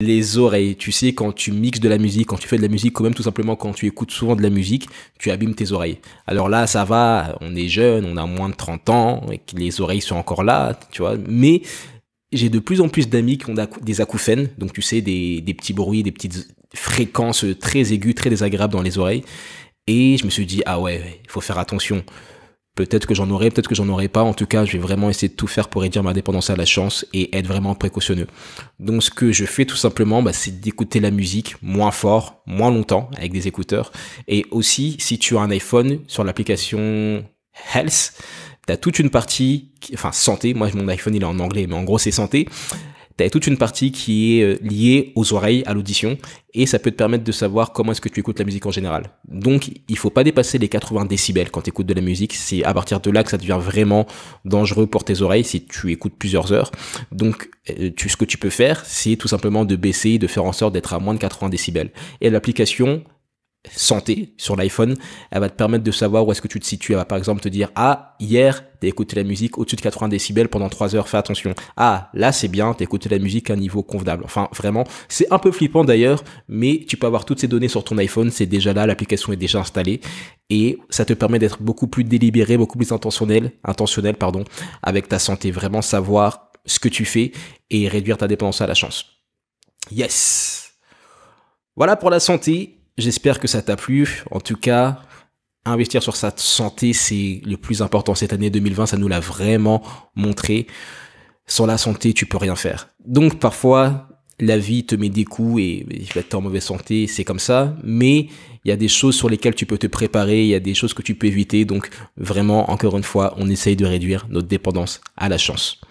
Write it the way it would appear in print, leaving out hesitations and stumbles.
Les oreilles, tu sais, quand tu mixes de la musique, quand tu fais de la musique, ou même tout simplement quand tu écoutes souvent de la musique, tu abîmes tes oreilles. Alors là, ça va, on est jeune, on a moins de 30 ans, et que les oreilles sont encore là, tu vois, mais j'ai de plus en plus d'amis qui ont des acouphènes, donc tu sais, des petits bruits, des petites fréquences très aiguës, très désagréables dans les oreilles, et je me suis dit, ah ouais, il faut faire attention. Peut-être que j'en aurai, peut-être que j'en aurai pas. En tout cas, je vais vraiment essayer de tout faire pour réduire ma dépendance à la chance et être vraiment précautionneux. Donc, ce que je fais tout simplement, c'est d'écouter la musique moins fort, moins longtemps avec des écouteurs. Et aussi, si tu as un iPhone, sur l'application Health, t'as toute une partie, enfin santé. Moi, mon iPhone il est en anglais, mais en gros c'est santé. T'as toute une partie qui est liée aux oreilles, à l'audition, et ça peut te permettre de savoir comment est-ce que tu écoutes la musique en général. Donc, il faut pas dépasser les 80 décibels quand tu écoutes de la musique. C'est à partir de là que ça devient vraiment dangereux pour tes oreilles si tu écoutes plusieurs heures. Donc, ce que tu peux faire, c'est tout simplement de baisser, de faire en sorte d'être à moins de 80 décibels. Et l'application santé sur l'iPhone, elle va te permettre de savoir où est-ce que tu te situes. Elle va par exemple te dire, ah, hier, t'as écouté la musique au-dessus de 80 décibels pendant 3 heures, fais attention. Ah, là, c'est bien, t'as écouté la musique à un niveau convenable. Enfin, vraiment, c'est un peu flippant d'ailleurs, mais tu peux avoir toutes ces données sur ton iPhone, c'est déjà là, l'application est déjà installée, et ça te permet d'être beaucoup plus délibéré, beaucoup plus intentionnel, avec ta santé. Vraiment savoir ce que tu fais et réduire ta dépendance à la chance. Yes! Voilà pour la santé. J'espère que ça t'a plu. En tout cas, investir sur sa santé, c'est le plus important. Cette année 2020, ça nous l'a vraiment montré. Sans la santé, tu peux rien faire. Donc parfois, la vie te met des coups et tu vas être en mauvaise santé, c'est comme ça. Mais il y a des choses sur lesquelles tu peux te préparer, il y a des choses que tu peux éviter. Donc vraiment, encore une fois, on essaye de réduire notre dépendance à la chance.